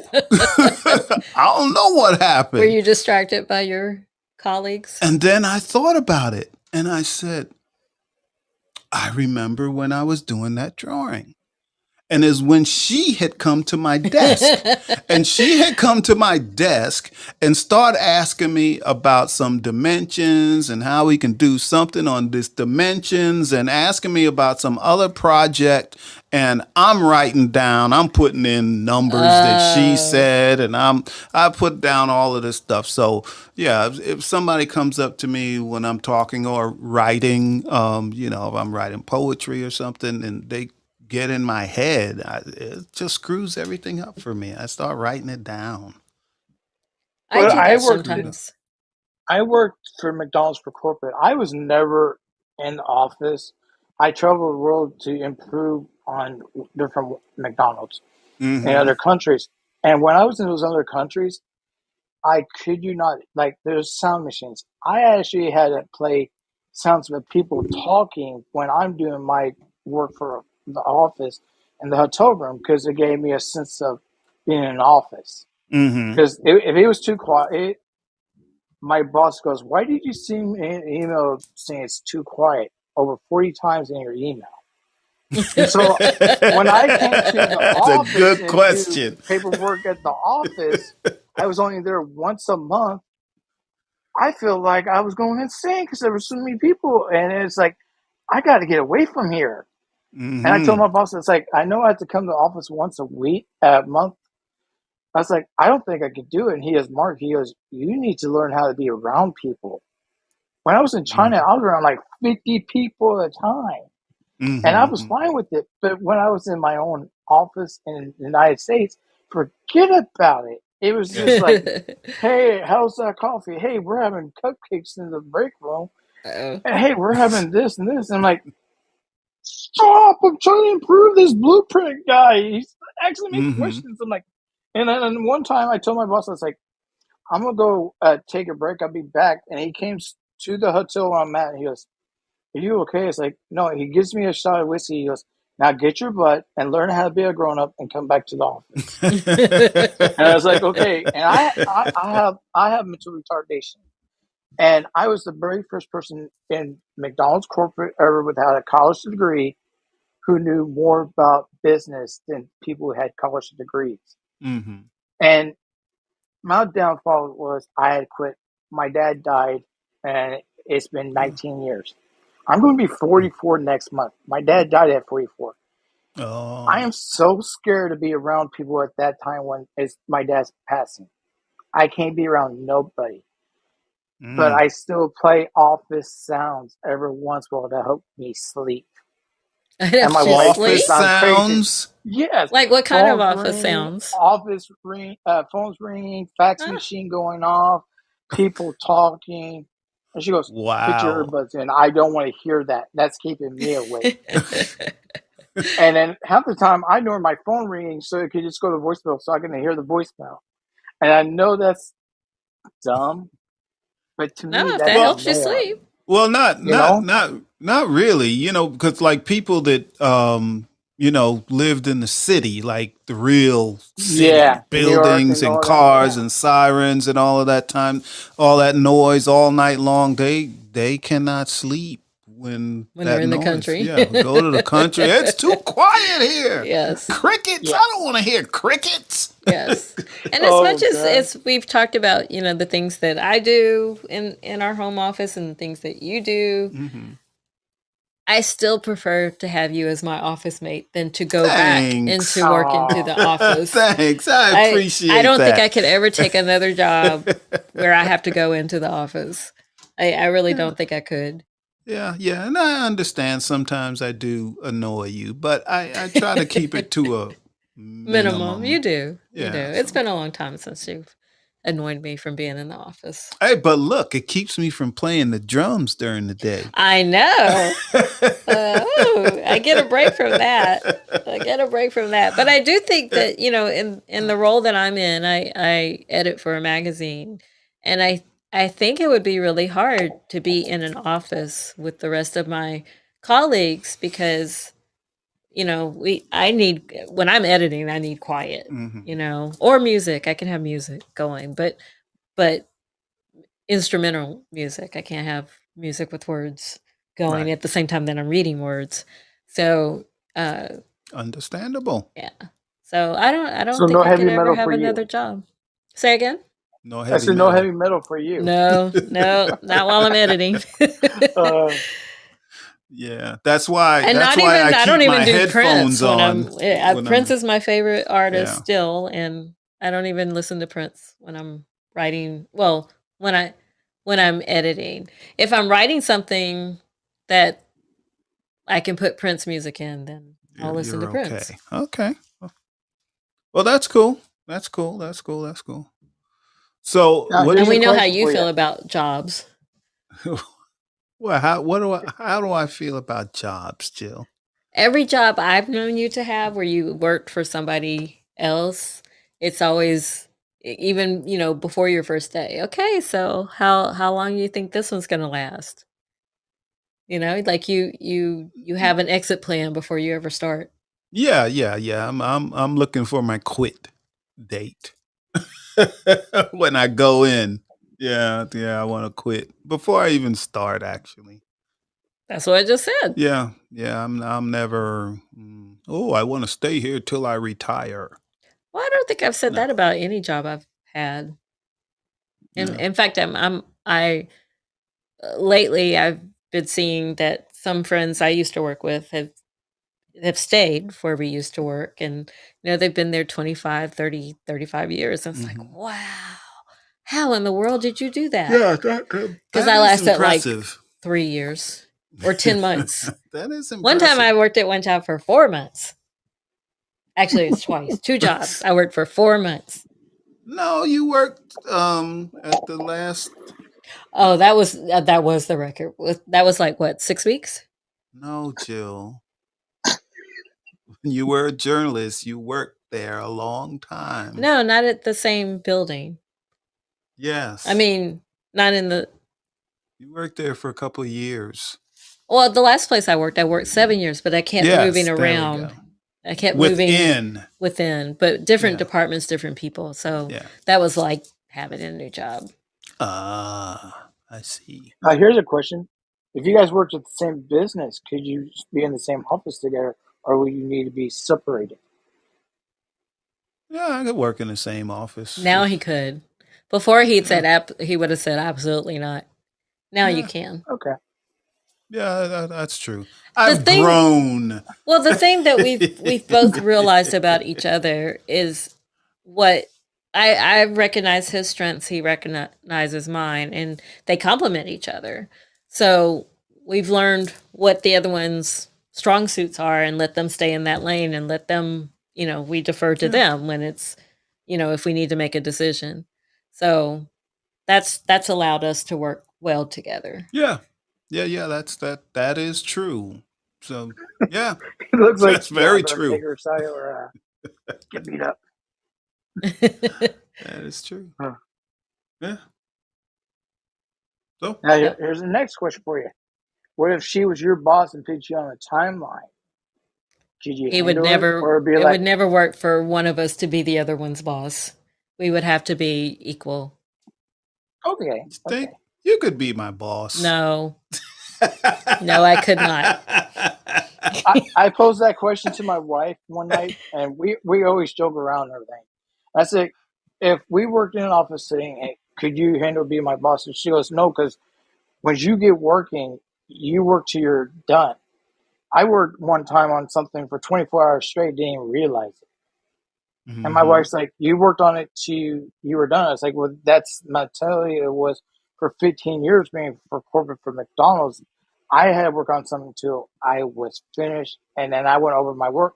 S1: I don't know what happened.
S2: Were you distracted by your colleagues?
S1: And then I thought about it and I said, I remember when I was doing that drawing. And is when she had come to my desk. And she had come to my desk and started asking me about some dimensions and how we can do something on this dimensions and asking me about some other project. And I'm writing down, I'm putting in numbers that she said, and I put down all of this stuff. So yeah, if somebody comes up to me when I'm talking or writing, if I'm writing poetry or something, and they get in my head, it just screws everything up for me. I start writing it down.
S2: I do that sometimes.
S3: I worked for McDonald's for corporate. I was never in the office. I traveled the world to improve on different McDonald's in other countries. And when I was in those other countries, I kid you not, like there's sound machines. I actually had to play sounds of people talking when I'm doing my work for the office in the hotel room because it gave me a sense of being in an office. Because if it was too quiet, my boss goes, "Why did you send me an email saying it's too quiet over 40 times in your email?" And so when I came to the office,
S1: a good question.
S3: Paperwork at the office, I was only there once a month. I feel like I was going insane because there were so many people, and it's like I got to get away from here. And I told my boss, it's like, I know I have to come to the office once a month. I was like, I don't think I could do it. And he goes, Mark, you need to learn how to be around people. When I was in China, I was around like 50 people at a time. And I was fine with it. But when I was in my own office in the United States, forget about it. It was just like, hey, how's that coffee? Hey, we're having cupcakes in the break room. And hey, we're having this and this. And I'm like, stop! I'm trying to improve this blueprint guy. He's asking me questions. I'm like, and then one time I told my boss, I was like, I'm going to go take a break. I'll be back. And he came to the hotel where I'm at. And he goes, are you okay? It's like, no, he gives me a shot of whiskey. He goes, now get your butt and learn how to be a grown up and come back to the office. And I was like, okay. And I have mental retardation. And I was the very first person in McDonald's corporate ever without a college degree who knew more about business than people who had college degrees. And my downfall was I had quit. My dad died, and it's been 19 years. I'm going to be 44 next month. My dad died at 44. I am so scared to be around people at that time when it's my dad's passing. I can't be around nobody. But I still play office sounds every once in a while to help me sleep.
S2: And my wife
S1: office sounds?
S3: Yes.
S2: Like what kind of office sounds?
S3: Office ring, phones ringing, fax machine going off, people talking. And she goes,
S1: wow.
S3: Put your earbuds in. I don't want to hear that. That's keeping me awake. And then half the time I know my phone ringing so it could just go to voicemail so I can hear the voicemail. And I know that's dumb. But to me, that
S2: helps you sleep.
S1: Well, not really, because like people that, lived in the city, like the real city, buildings and cars and sirens and all of that time, all that noise all night long, they cannot sleep when
S2: they're in the country.
S1: Yeah, go to the country. It's too quiet here.
S2: Yes.
S1: Crickets. I don't want to hear crickets.
S2: Yes. And as much as we've talked about, the things that I do in our home office and the things that you do, I still prefer to have you as my office mate than to go back into work into the office.
S1: Thanks. I appreciate that.
S2: I don't think I could ever take another job where I have to go into the office. I really don't think I could.
S1: Yeah, and I understand sometimes I do annoy you, but I try to keep it to a minimum.
S2: You do. Yeah, you do. It's been a long time since you've annoyed me from being in the office.
S1: Hey, but look, it keeps me from playing the drums during the day.
S2: I know. I get a break from that. But I do think that, in the role that I'm in, I edit for a magazine, and I think it would be really hard to be in an office with the rest of my colleagues because when I'm editing, I need quiet, or music. I can have music going, but instrumental music. I can't have music with words going at the same time that I'm reading words. So,
S1: understandable.
S2: Yeah. So I don't think I could ever have another job. Say again?
S1: No heavy
S5: metal. No heavy metal for you.
S2: No, not while I'm editing.
S1: Yeah, that's why.
S2: And
S1: that's why I
S2: don't
S1: keep
S2: even
S1: my
S2: do
S1: headphones
S2: Prince when
S1: on.
S2: Prince is my favorite artist still, and I don't even listen to Prince when I'm writing. Well, when I'm editing, if I'm writing something that I can put Prince music in, then I'll listen to Prince.
S1: Okay. Well, that's cool. So,
S2: and we know how you feel about jobs.
S1: Well, how do I feel about jobs, Jill?
S2: Every job I've known you to have where you worked for somebody else, it's always, even, before your first day. Okay, so how long do you think this one's going to last? Like you have an exit plan before you ever start.
S1: Yeah. I'm looking for my quit date when I go in. Yeah, I want to quit before I even start, actually.
S2: That's what I just said.
S1: Yeah, I'm never, I want to stay here till I retire.
S2: Well, I don't think I've said that about any job I've had. In fact, lately I've been seeing that some friends I used to work with have stayed where we used to work, and they've been there 25, 30, 35 years. And it's like, wow, how in the world did you do that?
S1: Yeah,
S2: because I lasted impressive. Like 3 years or 10 months.
S1: That is impressive.
S2: One time I worked at one job for 4 months. Actually, it's twice. 2 jobs. I worked for 4 months.
S1: No, you worked at the last.
S2: Oh, that was the record. That was like what, 6 weeks?
S1: No, Jill. When you were a journalist, you worked there a long time.
S2: No, not at the same building.
S1: Yes.
S2: I mean, not in the.
S1: You worked there for a couple of years.
S2: Well, the last place I worked 7 years, but I kept moving around. I kept moving within, but different departments, different people. So that was like having a new job.
S1: I see.
S5: Here's a question. If you guys worked at the same business, could you be in the same office together, or would you need to be separated?
S1: Yeah, I could work in the same office.
S2: Now he could. Before he would have said absolutely not. Now you can.
S5: Okay.
S1: Yeah, that's true. I've grown.
S2: Well, the thing that we've both realized about each other is what I recognize his strengths, he recognizes mine, and they complement each other. So we've learned what the other one's strong suits are and let them stay in that lane and let them, we defer to them when it's, if we need to make a decision. So that's allowed us to work well together.
S1: Yeah. That is true. So yeah,
S5: it looks like
S1: that's very true.
S5: Take her side or get beat up.
S1: That is true. Huh. Yeah. So
S5: now here's the next question for you. What if she was your boss and put you on a timeline?
S2: It would never work for one of us to be the other one's boss. We would have to be equal.
S5: Okay.
S1: You could be my boss.
S2: No. No, I could not.
S5: I posed that question to my wife one night, and we always joke around and everything. I said, if we worked in an office saying, hey, could you handle being my boss? And she goes, no, because when you get working, you work till you're done. I worked one time on something for 24 hours straight, didn't even realize it. Mm-hmm. And my wife's like, you worked on it till you were done. I was like, well, that's my telling you, it was for 15 years being for corporate for McDonald's. I had to work on something until I was finished. And then I went over my work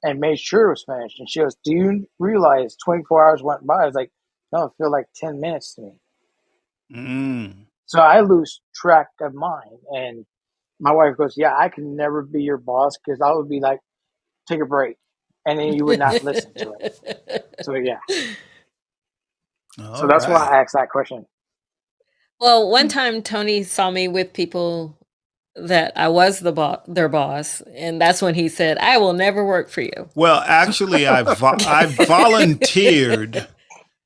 S5: and made sure it was finished. And she goes, do you realize 24 hours went by? I was like, No, it feel like 10 minutes to me.
S1: Mm.
S5: So I lose track of mine. And my wife goes, yeah, I can never be your boss because I would be like, take a break. And then you would not listen to it. So, yeah. So
S1: All
S5: that's why
S1: right.
S5: I asked that question.
S2: Well, one time Tony saw me with people that I was their boss, and that's when he said, "I will never work for you."
S1: Well, actually, I volunteered.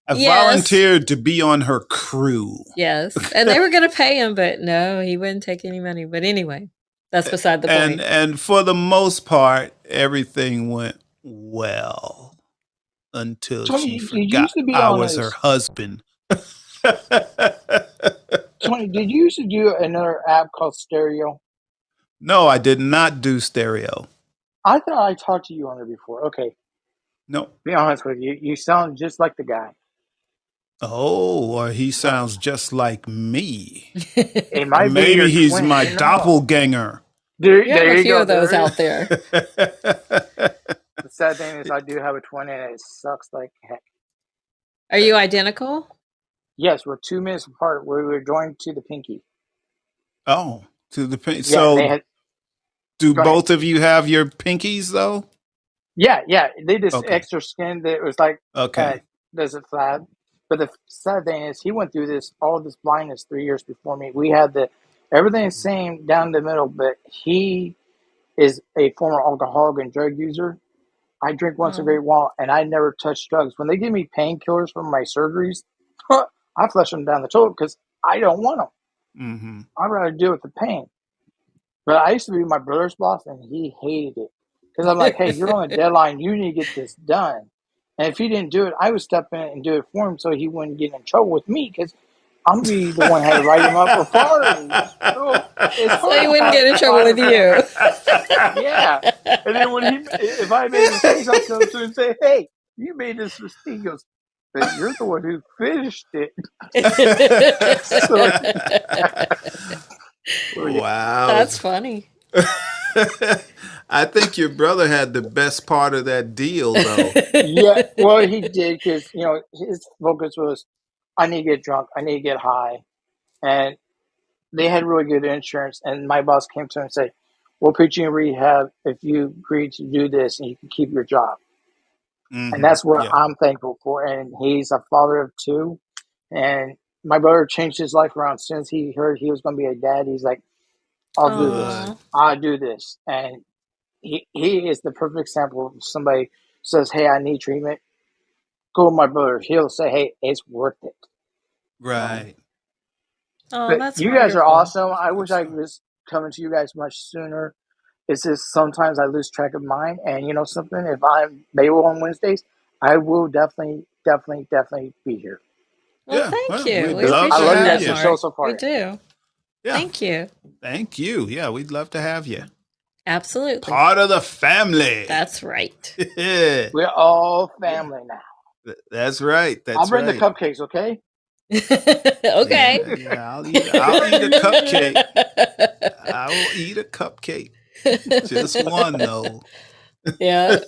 S1: I volunteered to be on her crew.
S2: Yes, and they were going to pay him, but no, he wouldn't take any money. But anyway, that's beside the point.
S1: And for the most part, everything went well until
S5: Tony,
S1: she forgot I was her husband.
S5: Tony, did you used to do another app called Stereo?
S1: No, I did not do Stereo.
S5: I thought I talked to you on it before. Okay.
S1: No.
S5: Be honest with you. You sound just like the guy.
S1: Oh, or he sounds just like me.
S5: It might be
S1: maybe
S5: your
S1: he's
S5: twin,
S1: my doppelganger.
S2: You have a few of those out there.
S5: The sad thing is I do have a twin and it sucks like heck.
S2: Are you identical?
S5: Yes, we're 2 minutes apart. We were joined to the pinky.
S1: Oh, to the pinky.
S5: Yeah,
S1: so do both of you have your pinkies though?
S5: Yeah. They just extra skin that was like, does it flab. But the sad thing is he went through all this blindness 3 years before me. We had everything the same down the middle, but he is a former alcoholic and drug user. I drink once a great while, and I never touch drugs. When they give me painkillers from my surgeries, I flush them down the toilet because I don't want them.
S1: Mm-hmm.
S5: I'd rather deal with the pain. But I used to be my brother's boss, and he hated it. Because I'm like, hey, you're on a deadline. You need to get this done. And if he didn't do it, I would step in and do it for him so he wouldn't get in trouble with me because I'm going to be the one who had to write him up for parties.
S2: So he wouldn't get in trouble with you.
S5: Yeah. And then if I made mistakes, I'll come to him and say, hey, you made this mistake. He goes, but you're the one who finished it.
S1: Wow.
S2: That's funny.
S1: I think your brother had the best part of that deal, though.
S5: Yeah, well, he did because, his focus was, I need to get drunk. I need to get high. And they had really good insurance. And my boss came to him and said, we'll put you in rehab if you agree to do this and you can keep your job. Mm-hmm. And that's what I'm thankful for. And he's a father of 2. And my brother changed his life around. As soon as he heard he was going to be a dad, he's like, I'll do this. I'll do this. And he is the perfect example of somebody says, hey, I need treatment. Go with my brother. He'll say, hey, it's worth it.
S1: Right.
S5: But
S2: that's
S5: you guys are awesome. I wish I was coming to you guys much sooner. It's just sometimes I lose track of mine. And you know something? If I'm available on Wednesdays, I will definitely be here.
S2: Well, thank you. We appreciate that, show so far. We do. Yeah. Thank you.
S1: Thank you. Yeah, we'd love to have you.
S2: Absolutely.
S1: Part of the family.
S2: That's right.
S5: We're all family now.
S1: That's right.
S5: I'll bring the cupcakes, okay?
S2: Okay.
S1: Yeah, I'll eat a cupcake. I will eat a cupcake. Just one, though.
S2: Yeah.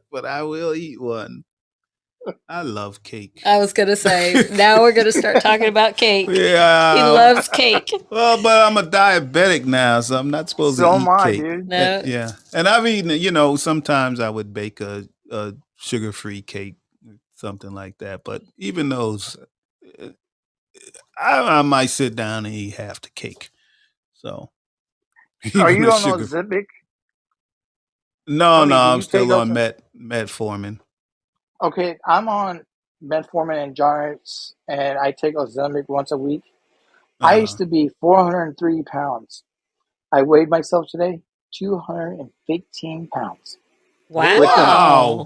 S1: But I will eat one. I love cake.
S2: I was going to say, now we're going to start talking about cake.
S1: Yeah.
S2: He loves cake.
S1: Well, but I'm a diabetic now, so I'm not supposed to eat cake.
S5: Dude.
S2: No.
S1: Yeah. And I've eaten, sometimes I would bake a sugar-free cake, something like that. But even those, I might sit down and eat half the cake. So.
S5: Are you on Ozempic?
S1: No, I'm still on metformin.
S5: Okay, I'm on metformin and Jardiance, and I take Ozempic once a week. I used to be 403 pounds. I weighed myself today, 215 pounds.
S2: Wow.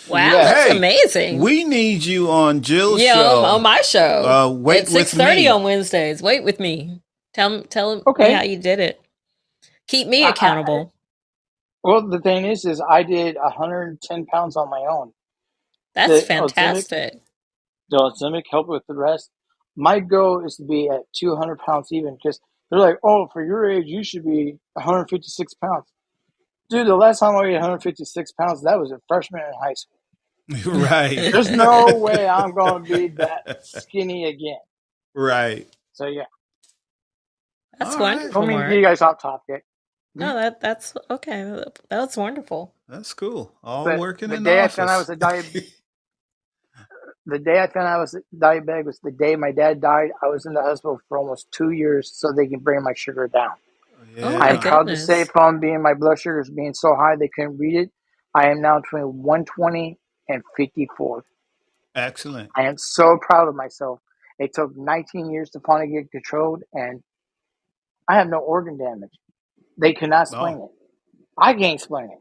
S2: Wow, that's amazing.
S1: We need you on Jill's show.
S2: On my show.
S1: Wait
S2: at 6:30 on Wednesdays. Wait with me. Tell me how you did it. Keep me accountable.
S5: Well, the thing is I did 110 pounds on my own.
S2: That's fantastic.
S5: The Ozempic helped with the rest. My goal is to be at 200 pounds even because they're like, oh, for your age, you should be 156 pounds. Dude, the last time I weighed 156 pounds, that was a freshman in high school.
S1: Right.
S5: There's no way I'm going to be that skinny again.
S1: Right.
S5: So yeah.
S2: That's wonderful.
S5: Don't mean to get you guys off topic.
S2: No, that's okay. That's wonderful.
S1: That's cool. All
S5: But
S1: working
S5: the
S1: in
S5: day
S1: the
S5: I found I was
S1: office.
S5: the day I found I was diabetic was the day my dad died. I was in the hospital for almost 2 years so they can bring my sugar down.
S2: Oh my
S5: I'm proud to
S2: goodness.
S5: say from being my blood sugars being so high they couldn't read it, I am now between 120 and 54.
S1: Excellent.
S5: I am so proud of myself. It took 19 years to finally get controlled, and I have no organ damage. They cannot explain it. I can't explain it.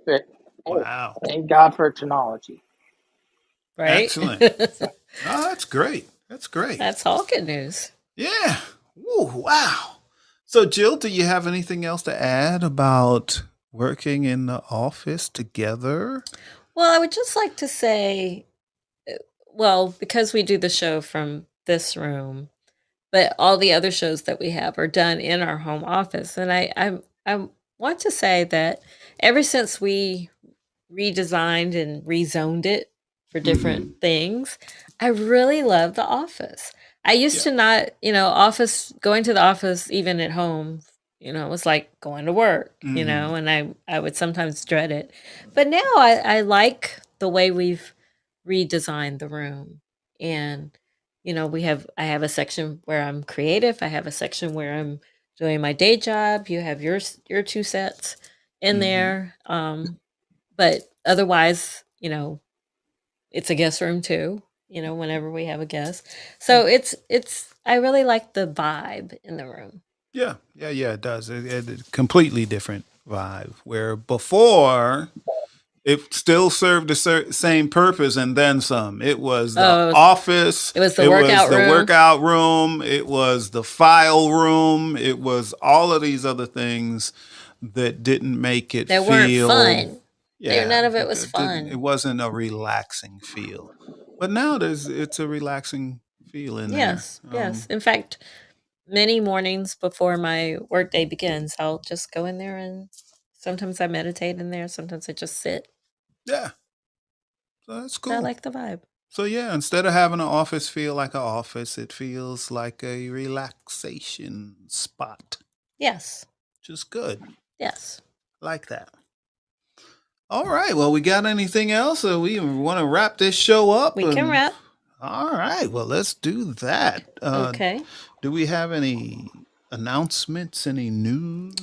S5: But
S1: Wow.
S5: thank God for technology.
S2: Right?
S1: Excellent. Oh, that's great. That's great.
S2: That's all good news.
S1: Yeah. Ooh, wow. So, Jill, do you have anything else to add about working in the office together?
S2: Well, I would just like to say, well, because we do the show from this room, but all the other shows that we have are done in our home office. And I want to say that ever since we redesigned and rezoned it for different things, I really love the office. I used to not, going to the office even at home, was like going to work, and I would sometimes dread it. But now I like the way we've redesigned the room. And, I have a section where I'm creative. I have a section where I'm doing my day job. You have your two sets in there. But otherwise, it's a guest room too, whenever we have a guest. So I really like the vibe in the room.
S1: Yeah, it does. It's a completely different vibe. Where before, it still served the same purpose and then some. It was the office.
S2: It was the
S1: workout room. It was the file room. It was all of these other things that didn't make it
S2: that weren't fun. Yeah, none of it was fun.
S1: It wasn't a relaxing feel. But now it's a relaxing feel in there.
S2: Yes. In fact, many mornings before my workday begins, I'll just go in there and sometimes I meditate in there. Sometimes I just sit.
S1: Yeah. So that's cool.
S2: I like the vibe.
S1: So yeah, instead of having an office feel like an office, it feels like a relaxation spot.
S2: Yes.
S1: Which is good.
S2: Yes.
S1: Like that. All right. Well, we got anything else? Or we want to wrap this show up?
S2: We can wrap.
S1: All right. Well, let's do that.
S2: Okay.
S1: Do we have any announcements? Any news?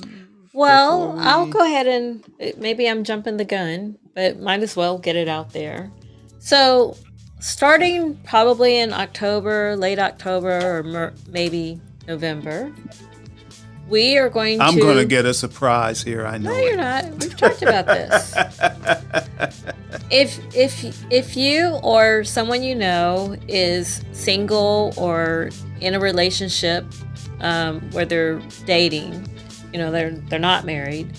S2: Well, I'll go ahead and maybe I'm jumping the gun, but might as well get it out there. So, starting probably in October, late October, or maybe November, we are going
S1: I'm going to get a surprise here. I know.
S2: No, you're not. We've talked about this. If you or someone you know is single or in a relationship where they're dating, they're not married,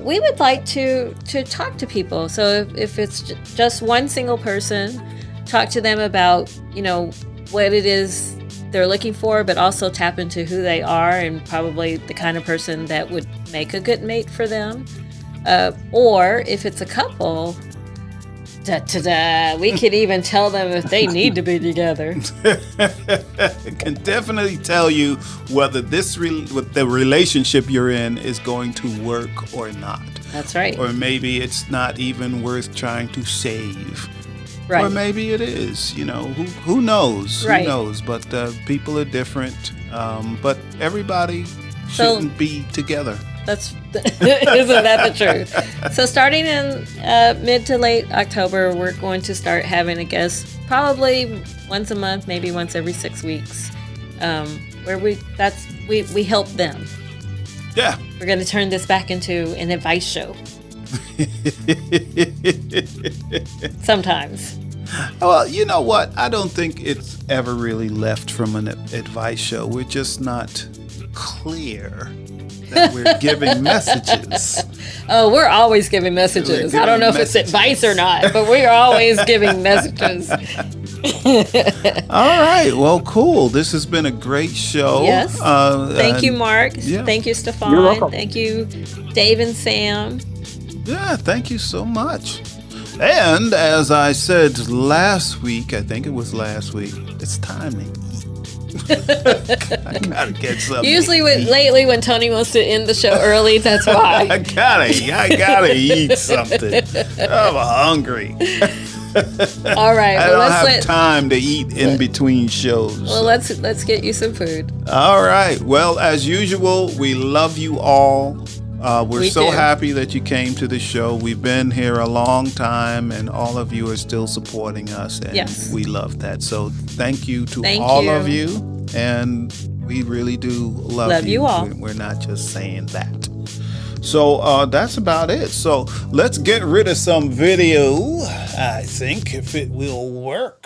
S2: we would like to talk to people. So if it's just one single person, talk to them about what it is they're looking for, but also tap into who they are and probably the kind of person that would make a good mate for them. Or if it's a couple, we could even tell them if they need to be together.
S1: It can definitely tell you whether with the relationship you're in is going to work or not.
S2: That's right.
S1: Or maybe it's not even worth trying to save.
S2: Right.
S1: Or maybe it is, who knows?
S2: Right.
S1: Who knows? But people are different. But everybody shouldn't be together.
S2: Isn't that the truth? So starting in mid to late October, we're going to start having a guest probably once a month, maybe once every 6 weeks, where we help them.
S1: Yeah.
S2: We're going to turn this back into an advice show. Sometimes.
S1: Well, you know what? I don't think it's ever really left from an advice show. We're just not clear that we're giving messages.
S2: Oh, we're always giving messages. I don't know if it's advice or not, but we're always giving messages.
S1: All right. Well, cool. This has been a great show.
S2: Yes. Thank you, Mark. Yeah. Thank you, Stefan.
S5: You're welcome.
S2: Thank you, Dave and Sam.
S1: Yeah, thank you so much. And as I said last week, I think it was last week, it's time to eat. I gotta get something.
S2: Usually, lately, when Tony wants to end the show early, that's why.
S1: I gotta eat something. I'm hungry.
S2: All right.
S1: I don't have time to eat in between shows.
S2: Well, let's get you some food.
S1: All right. Well, as usual, we love you all. We're so happy that you came to the show. We've been here a long time, and all of you are still supporting us, and we love that. So thank you to all of you, and we really do love
S2: you all.
S1: We're not just saying that. So that's about it. So let's get rid of some video, I think, if it will work.